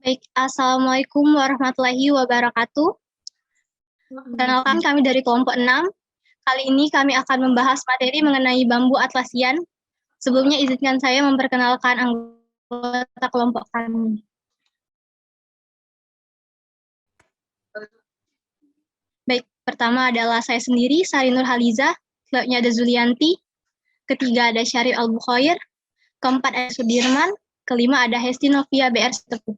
Baik, Assalamualaikum warahmatullahi wabarakatuh. Perkenalkan, kami dari kelompok 6. Kali ini kami akan membahas materi mengenai bambu atlasian. Sebelumnya izinkan saya memperkenalkan anggota kelompok kami. Baik, pertama adalah saya sendiri, Sari Nurhaliza. Selanjutnya ada Zulianti. Ketiga ada Syarif Al-Bukhoir. Keempat ada Sudirman. Kelima ada Hesti Novia BR Setepu.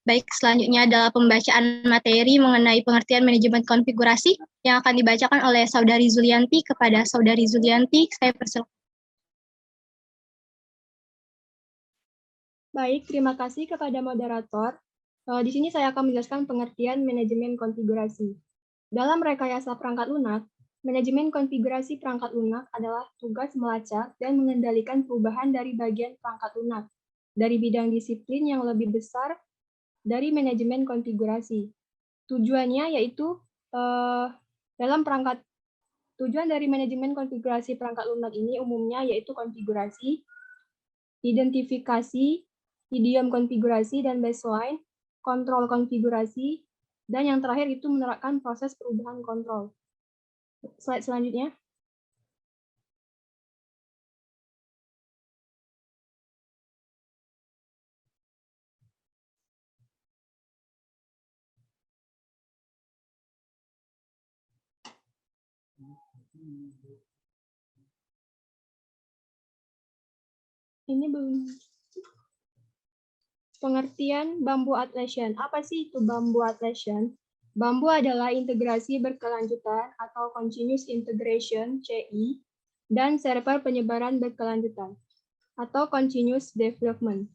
Baik, selanjutnya adalah pembacaan materi mengenai pengertian manajemen konfigurasi yang akan dibacakan oleh Saudari Zulianti kepada Saudari Zulianti. Saya persilakan. Baik, terima kasih kepada moderator. Di sini saya akan menjelaskan pengertian manajemen konfigurasi. Dalam rekayasa perangkat lunak, manajemen konfigurasi perangkat lunak adalah tugas melacak dan mengendalikan perubahan dari bagian perangkat lunak dari bidang disiplin yang lebih besar dari manajemen konfigurasi. Tujuannya yaitu tujuan dari manajemen konfigurasi perangkat lunak ini umumnya yaitu konfigurasi, identifikasi, idiom konfigurasi dan baseline, kontrol konfigurasi, dan yang terakhir itu menerapkan proses perubahan kontrol. Slide selanjutnya. Ini belum. Pengertian bambu atlassian. Apa sih itu bambu atlassian? Bambu adalah integrasi berkelanjutan atau continuous integration (CI) dan server penyebaran berkelanjutan atau continuous development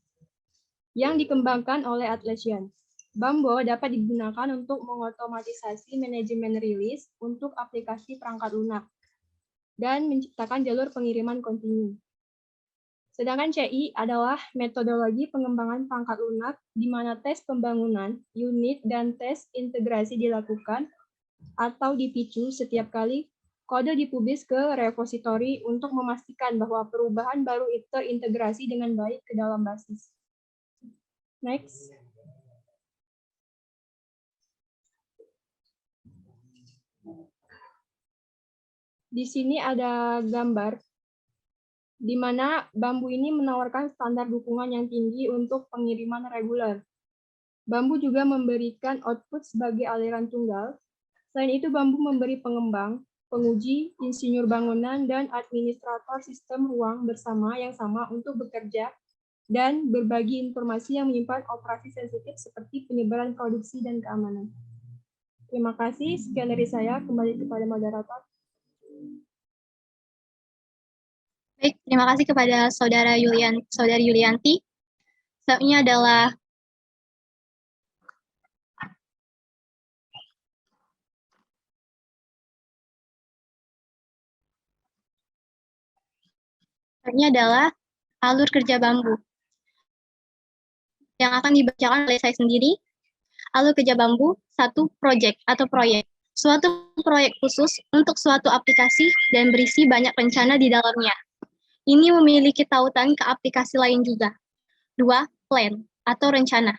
yang dikembangkan oleh Atlassian. Bambu dapat digunakan untuk mengotomatisasi manajemen rilis untuk aplikasi perangkat lunak dan menciptakan jalur pengiriman kontinu. Sedangkan CI adalah metodologi pengembangan perangkat lunak di mana tes pembangunan, unit, dan tes integrasi dilakukan atau dipicu setiap kali kode dipublis ke repository untuk memastikan bahwa perubahan baru terintegrasi dengan baik ke dalam basis. Next. Di sini ada gambar di mana bambu ini menawarkan standar dukungan yang tinggi untuk pengiriman reguler. Bambu juga memberikan output sebagai aliran tunggal. Selain itu, bambu memberi pengembang, penguji, insinyur bangunan, dan administrator sistem ruang bersama yang sama untuk bekerja dan berbagi informasi yang menyimpan operasi sensitif seperti penyebaran produksi dan keamanan. Terima kasih. Sekian dari saya. Kembali kepada moderator. Baik, terima kasih kepada Saudari Yulianti. Selanjutnya adalah alur kerja bambu yang akan dibacakan oleh saya sendiri. Alur kerja bambu, 1. Project atau proyek. Suatu proyek khusus untuk suatu aplikasi dan berisi banyak rencana di dalamnya. Ini memiliki tautan ke aplikasi lain juga. 2. Plan atau rencana.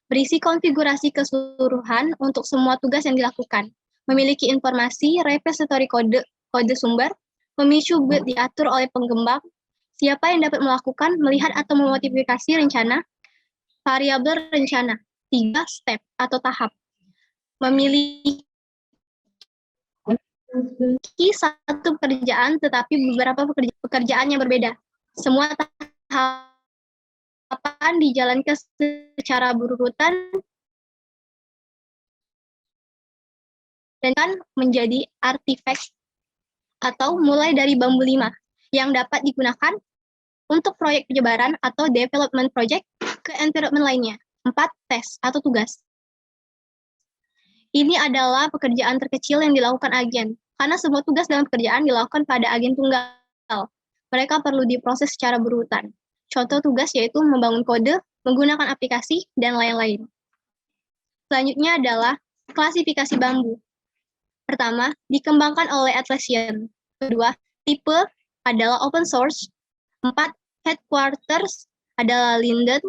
Berisi konfigurasi keseluruhan untuk semua tugas yang dilakukan. Memiliki informasi repository kode sumber, memicu build diatur oleh penggembang, siapa yang dapat melakukan, melihat atau memodifikasi rencana, variabel rencana. 3. Step atau tahap. Memiliki satu pekerjaan tetapi beberapa pekerjaan yang berbeda. Semua tahapan dijalankan secara berurutan dan menjadi artifak atau mulai dari bambu 5 yang dapat digunakan untuk proyek penyebaran atau development project ke environment lainnya. 4. Tes atau tugas. Ini adalah pekerjaan terkecil yang dilakukan agen, karena semua tugas dalam pekerjaan dilakukan pada agen tunggal. Mereka perlu diproses secara berurutan. Contoh tugas yaitu membangun kode, menggunakan aplikasi, dan lain-lain. Selanjutnya adalah klasifikasi bambu. Pertama, dikembangkan oleh Atlassian. Kedua, tipe adalah open source. 4. Headquarters adalah Linden,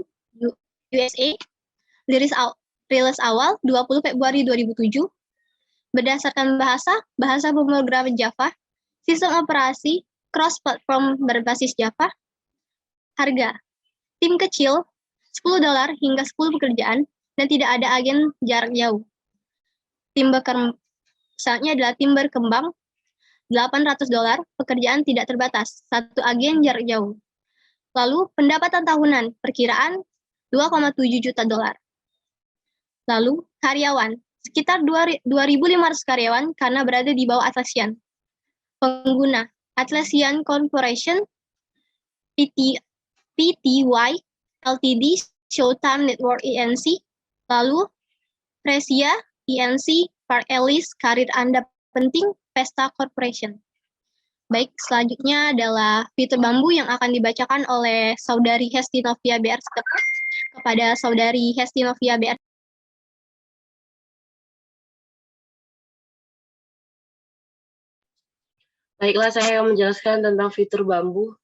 USA. Rilis awal 20 Februari 2007. Berdasarkan bahasa pemrograman Java, sistem operasi cross-platform berbasis Java, harga, tim kecil, $10 hingga 10 pekerjaan, dan tidak ada agen jarak jauh. Misalnya adalah tim berkembang, $800, pekerjaan tidak terbatas, 1 agen jarak jauh. Lalu pendapatan tahunan, perkiraan $2,7 juta. Lalu karyawan, sekitar 2.500 karyawan karena berada di bawah Atlassian. Pengguna, Atlassian Corporation, PTY, LTD, Showtime Network ENC, lalu Presia, ENC, Park Ellis, karir Anda penting, Pesta Corporation. Baik, selanjutnya adalah fitur bambu yang akan dibacakan oleh Saudari Hesti Novia BR kepada Saudari Hesti Novia BR. Baiklah, saya akan menjelaskan tentang fitur bambu,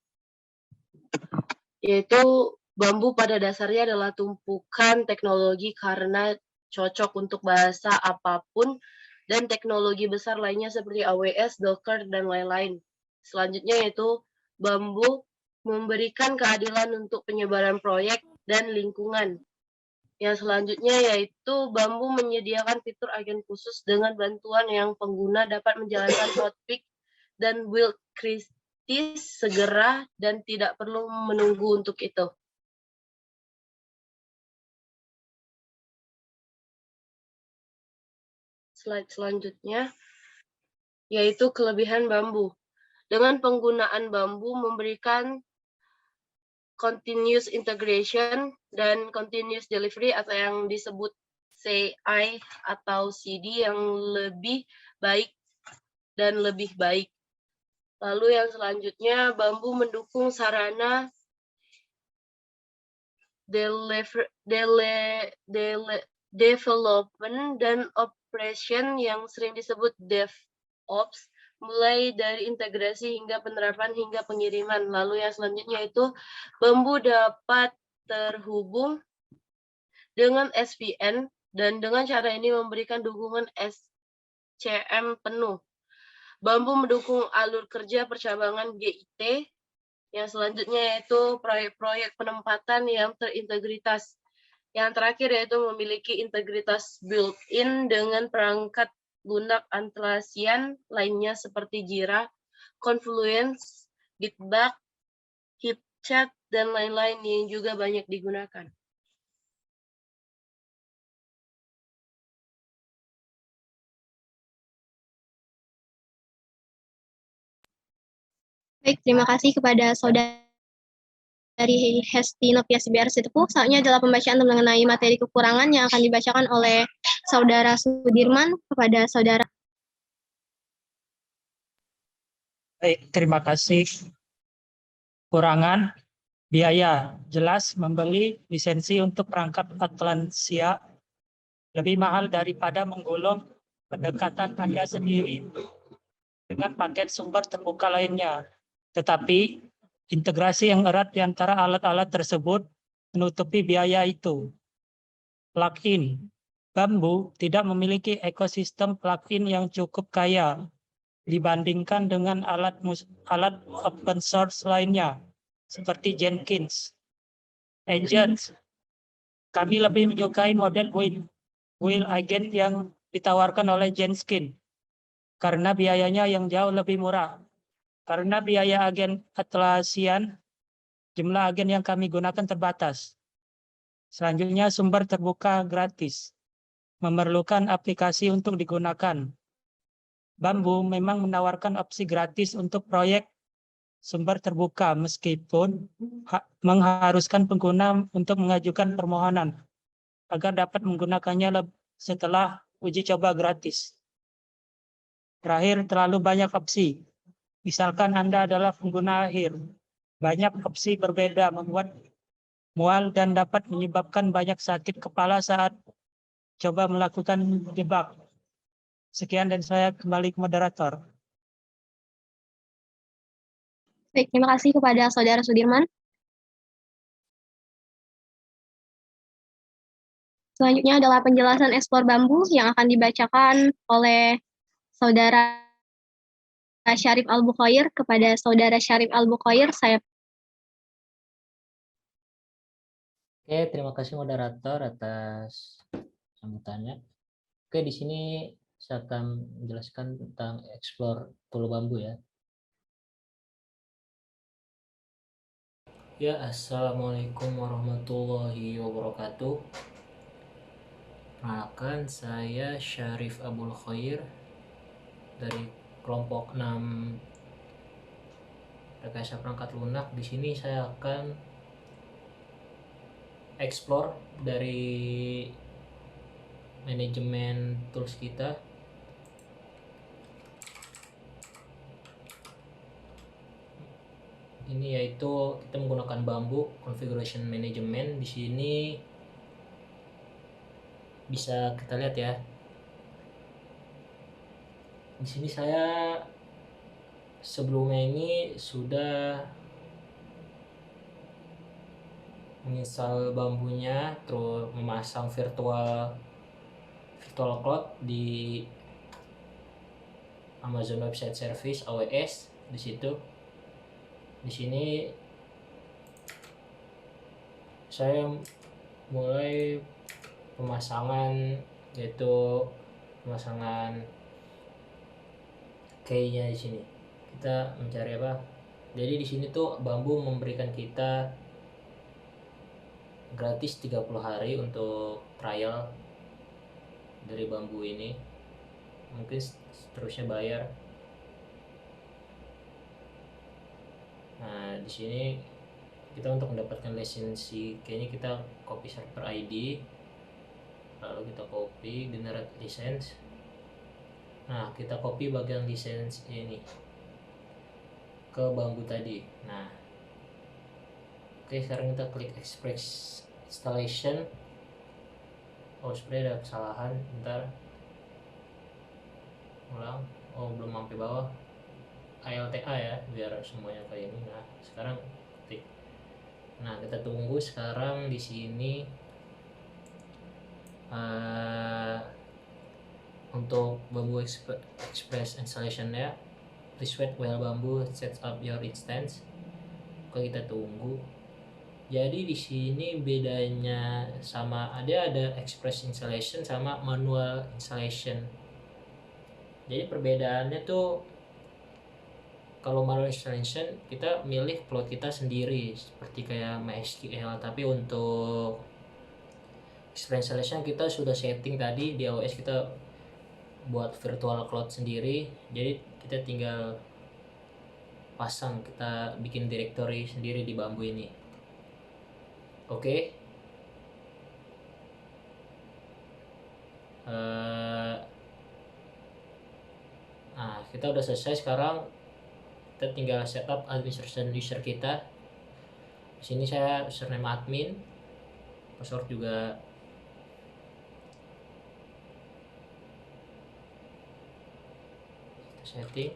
yaitu bambu pada dasarnya adalah tumpukan teknologi karena cocok untuk bahasa apapun dan teknologi besar lainnya seperti AWS, Docker, dan lain-lain. Selanjutnya yaitu bambu memberikan keadilan untuk penyebaran proyek dan lingkungan. Yang selanjutnya yaitu bambu menyediakan fitur agen khusus dengan bantuan yang pengguna dapat menjalankan hotfix dan build kritis segera dan tidak perlu menunggu untuk itu. Slide selanjutnya yaitu kelebihan bambu. Dengan penggunaan bambu memberikan continuous integration dan continuous delivery atau yang disebut CI atau CD yang lebih baik dan lebih baik. Lalu yang selanjutnya, bambu mendukung sarana development dan operation yang sering disebut DevOps, mulai dari integrasi hingga penerapan hingga pengiriman. Lalu yang selanjutnya itu, bambu dapat terhubung dengan SVN dan dengan cara ini memberikan dukungan SCM penuh. Bambu mendukung alur kerja percabangan GIT. Yang selanjutnya yaitu proyek-proyek penempatan yang terintegritas. Yang terakhir yaitu memiliki integritas built-in dengan perangkat lunak Atlassian lainnya seperti Jira, Confluence, Gitbug, HipChat, dan lain-lain yang juga banyak digunakan. Baik, terima kasih kepada Saudari Hesti Novia BR Setepu. Selanjutnya adalah pembacaan mengenai materi kekurangan yang akan dibacakan oleh Saudara Sudirman kepada Saudara. Baik, terima kasih. Kurangan biaya. Jelas membeli lisensi untuk perangkat Atlassian lebih mahal daripada menggulung pendekatan Anda sendiri dengan paket sumber terbuka lainnya. Tetapi integrasi yang erat di antara alat-alat tersebut menutupi biaya itu. Plugin. Bambu tidak memiliki ekosistem plugin yang cukup kaya dibandingkan dengan alat open source lainnya seperti Jenkins. Agents. Kami lebih menyukai model Will Agent yang ditawarkan oleh Jenkins karena biayanya yang jauh lebih murah. Karena biaya agen Atlassian, jumlah agen yang kami gunakan terbatas. Selanjutnya, sumber terbuka gratis. Memerlukan aplikasi untuk digunakan. Bambu memang menawarkan opsi gratis untuk proyek sumber terbuka, meskipun mengharuskan pengguna untuk mengajukan permohonan agar dapat menggunakannya setelah uji coba gratis. Terakhir, terlalu banyak opsi. Misalkan Anda adalah pengguna akhir, banyak opsi berbeda membuat mual dan dapat menyebabkan banyak sakit kepala saat coba melakukan debug. Sekian dan saya kembali ke moderator. Baik, terima kasih kepada Saudara Sudirman. Selanjutnya adalah penjelasan eksplor bambu yang akan dibacakan oleh Saudara Syarif Al-Bukhoir. Kepada Saudara Syarif Al-Bukhoir, saya Oke, terima kasih moderator atas sambutannya. Oke, di sini saya akan menjelaskan tentang explore pulau bambu ya. Ya, assalamualaikum warahmatullahi wabarakatuh. Perkenalkan, saya Syarif Abul Khair dari kelompok 6 Rekayasa Perangkat Lunak. Di sini saya akan explore dari manajemen tools kita. Ini yaitu kita menggunakan bambu configuration management. Di sini bisa kita lihat ya. Di sini saya sebelumnya ini sudah menginstal bambunya, terus memasang virtual cloud di Amazon Web Service AWS. Di situ, di sini saya mulai pemasangan, yaitu pemasangan key-nya. Di sini kita mencari apa? Jadi di sini tuh bambu memberikan kita gratis 30 hari untuk trial dari bambu ini. Mungkin seterusnya bayar. Nah, di sini kita untuk mendapatkan lisensi kayaknya kita copy server ID, lalu kita copy generate license. Nah, kita copy bagian lisensi ini ke bambu tadi. Nah, oke, sekarang kita klik express installation. Oh, sebenarnya ada kesalahan, bentar, ulang. Oh, belum sampai bawah ALTA ya, biar semuanya kayak ini. Nah, sekarang ketik. Nah, kita tunggu sekarang di sini untuk bambu express installation ya. Please wait while bambu sets up your instance. Oke, kita tunggu. Jadi di sini bedanya sama ada express installation sama manual installation. Jadi perbedaannya tuh, kalau manual installation kita milih plot kita sendiri seperti kayak MySQL, tapi untuk express installation kita sudah setting tadi di AWS, kita buat virtual cloud sendiri. Jadi kita tinggal pasang, kita bikin directory sendiri di bambu ini. Oke. Nah, kita udah selesai. Sekarang kita tinggal setup administration user kita. Di sini saya username admin, password juga kita setting.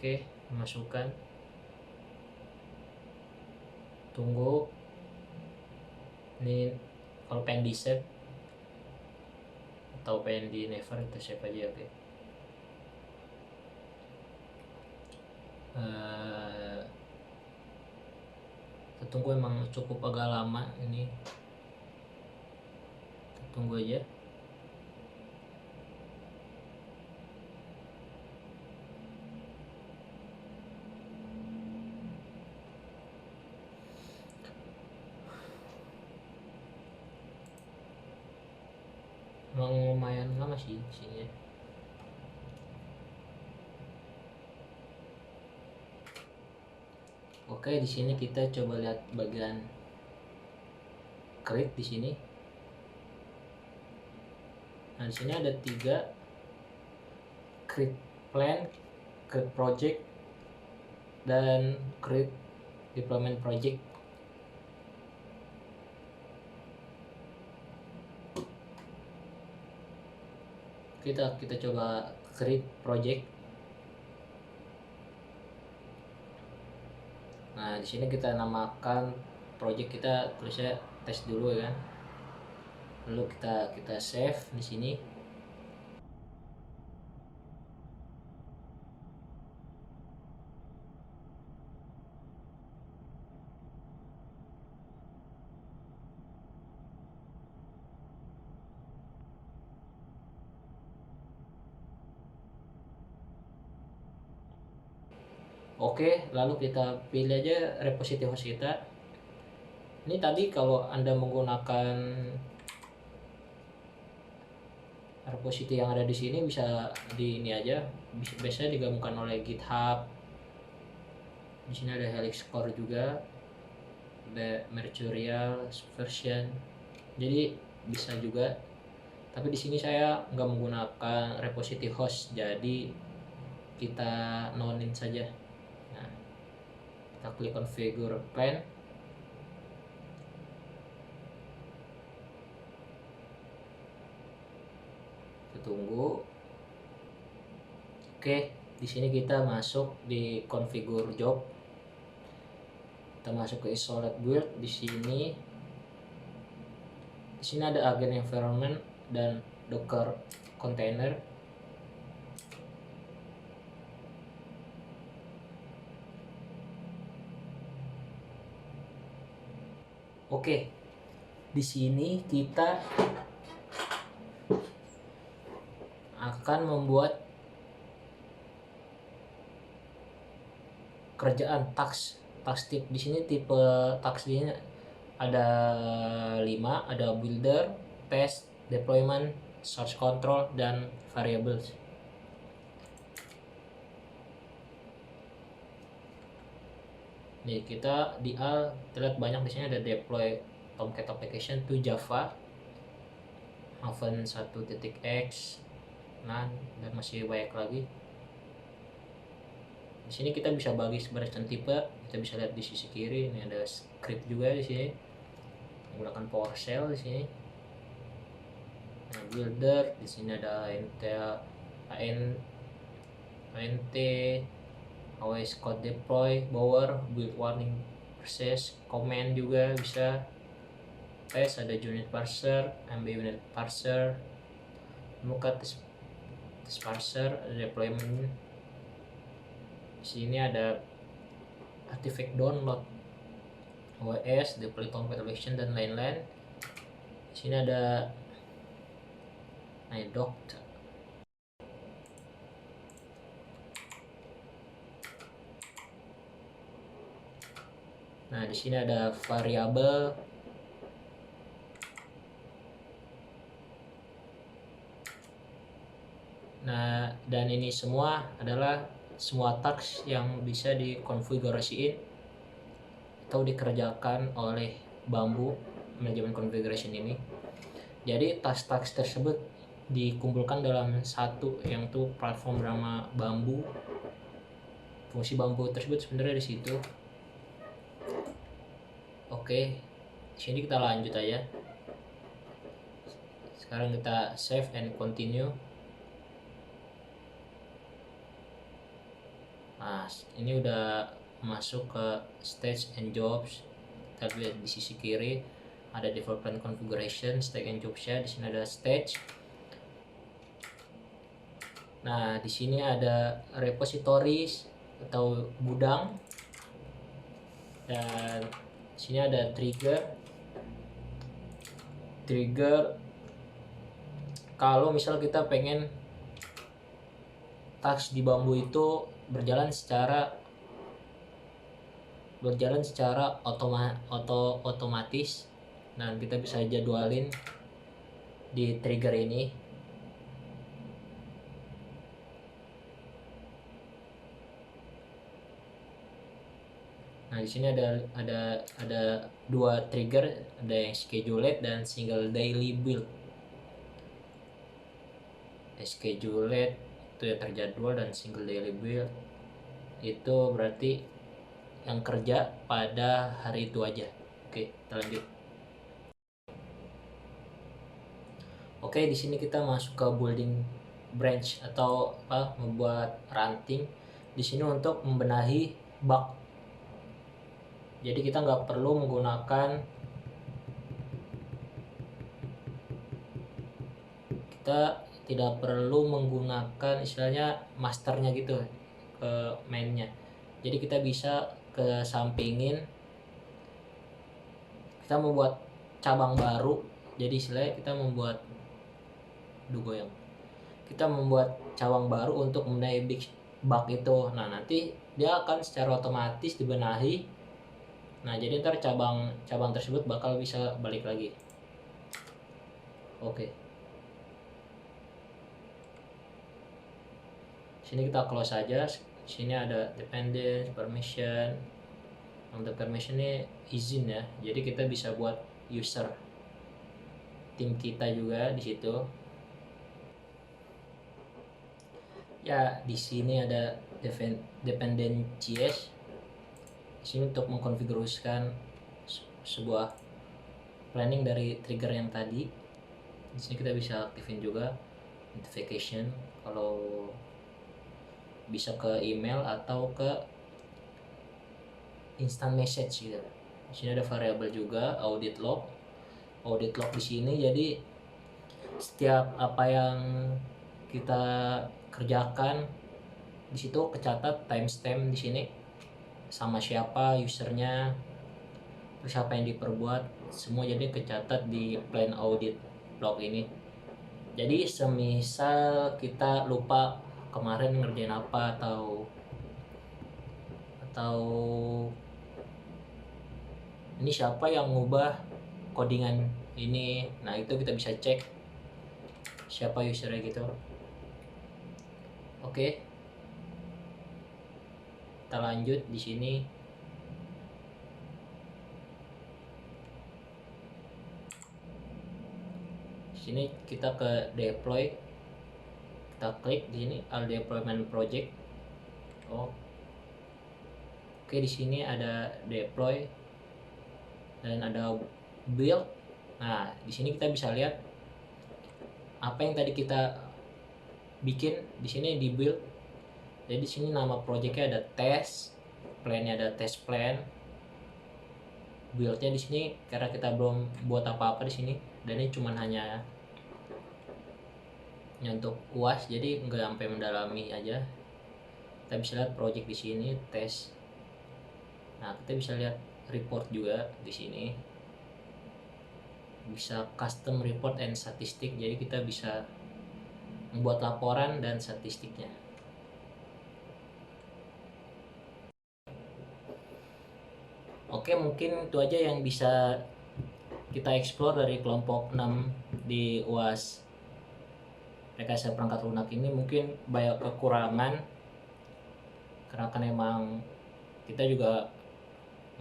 Oke, masukkan. Tunggu. Ini kalau pengen di save atau pengen di never, kita save aja. Oke. Kita tunggu, emang cukup agak lama ini. Kita tunggu aja. Lumayan lama sih di sini. Oke, di sini kita coba lihat bagian create di sini. Nah, di sini ada 3: create plan, create project, dan create deployment project. kita coba create project. Nah, di sini kita namakan project kita, tulisnya tes dulu ya kan. Lalu kita save di sini. Oke, lalu kita pilih aja repository host kita. Ini tadi kalau Anda menggunakan repository yang ada di sini bisa di ini aja, biasanya digabungkan oleh GitHub. Di sini ada Helix Core juga, ada Mercurial version. Jadi bisa juga. Tapi di sini saya nggak menggunakan repository host, jadi kita nonin saja. Nah, kita klik configure plan. Kita tunggu. Oke, di sini kita masuk di configure job. Kita masuk ke isolate build. Di sini ada agen environment dan docker container. Oke, di sini kita akan membuat kerjaan task tip. Di sini tipe task-nya ada 5, ada builder, test, deployment, source control, dan variables. Nih kita di A terlihat banyak, di sini ada deploy Tomcat application to Java, Maven 1.x, nah dan masih banyak lagi. Di sini kita bisa bagi berdasarkan tipe. Kita bisa lihat di sisi kiri ini ada script juga di sini menggunakan PowerShell di sini. Nah, builder di sini ada ANT, AWS code deploy, bower, build warning process, command juga bisa. Test ada unit parser, MB unit parser, muka test parser, ada deployment. Di sini ada artifact download, OS, deploy Tomcat application, dan lain-lain. Di sini ada doc. Nah, di sini ada variabel. Nah, dan ini semua adalah semua task yang bisa dikonfigurasiin atau dikerjakan oleh Bamboo manajemen configuration ini. Jadi task-task tersebut dikumpulkan dalam satu, yang itu platform bernama Bamboo. Fungsi Bamboo tersebut sebenarnya di situ. Oke, sini kita lanjut aja. Sekarang kita save and continue. Nah, ini udah masuk ke stage and jobs. Kita lihat di sisi kiri ada development configuration, stage and jobs ya. Di sini ada stage. Nah, di sini ada repositories atau gudang, dan di sini ada trigger. Kalau misal kita pengen task di Bamboo itu berjalan secara otomatis, nah kita bisa jadwalin di trigger ini. Nah, di sini ada dua trigger, ada yang scheduled dan single daily build. Scheduled itu yang terjadwal, dan single daily build itu berarti yang kerja pada hari itu aja. Oke, kita lanjut. Oke, di sini kita masuk ke building branch atau membuat ranting di sini untuk membenahi bug. Jadi kita nggak perlu menggunakan istilahnya masternya gitu ke mainnya. Jadi kita bisa ke sampingin, kita membuat cabang baru. Jadi istilahnya kita membuat cabang baru untuk membenahi bug itu. Nah, nanti dia akan secara otomatis dibenahi. Nah, jadi ntar cabang tersebut bakal bisa balik lagi. Oke. Sini kita close aja. Sini ada dependence, permission. Untuk permission ini izin ya. Jadi kita bisa buat user tim kita juga di situ. Ya, di sini ada dependencies. Di sini untuk mengkonfigurasikan sebuah planning dari trigger yang tadi. Di sini kita bisa aktifin juga notification kalau bisa ke email atau ke instant message gitu. Di sini ada variabel juga audit log. Audit log di sini jadi setiap apa yang kita kerjakan di situ kecatat timestamp di sini sama siapa usernya, terus apa yang diperbuat, semua jadi kecatat di plan audit log ini. Jadi semisal kita lupa kemarin ngerjain apa atau ini siapa yang ngubah codingan ini, nah itu kita bisa cek siapa usernya gitu. Oke, kita lanjut di sini. Di sini kita ke deploy, kita klik di sini all deployment project. Oke, di sini ada deploy dan ada build. Nah, di sini kita bisa lihat apa yang tadi kita bikin di sini di build. Jadi di sini nama projectnya ada test, plannya ada test plan, buildnya di sini karena kita belum buat apa-apa di sini dan ini cuman hanya untuk UAS, jadi nggak sampai mendalami aja. Kita bisa lihat project di sini test. Nah, kita bisa lihat report juga di sini. Bisa custom report and statistik. Jadi kita bisa membuat laporan dan statistiknya. Oke, mungkin itu aja yang bisa kita explore dari kelompok 6 di UAS rekayasa perangkat lunak ini. Mungkin banyak kekurangan karena kan emang kita juga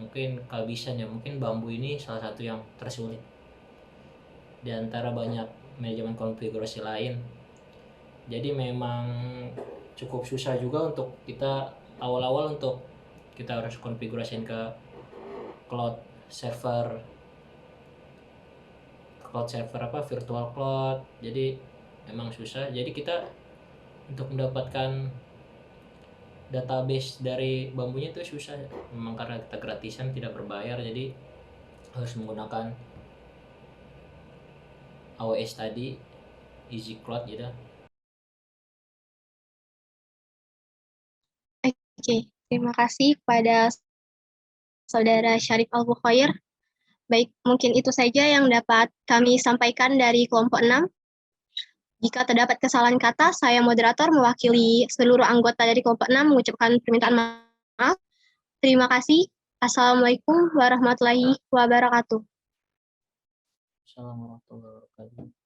mungkin kehabisan ya, mungkin bambu ini salah satu yang tersulit di antara banyak manajemen konfigurasi lain. Jadi memang cukup susah juga untuk kita awal-awal untuk kita harus konfigurasiin ke cloud server virtual cloud. Jadi memang susah. Jadi kita untuk mendapatkan database dari bambunya itu susah. Memang karena kita gratisan, tidak berbayar, jadi harus menggunakan AWS tadi, Easy Cloud gitu. Oke, terima kasih kepada Saudara Syarif Al-Bukhair. Baik, mungkin itu saja yang dapat kami sampaikan dari kelompok 6. Jika terdapat kesalahan kata, saya moderator mewakili seluruh anggota dari kelompok 6 mengucapkan permintaan maaf. Terima kasih. Assalamualaikum warahmatullahi wabarakatuh. Assalamualaikum warahmatullahi wabarakatuh.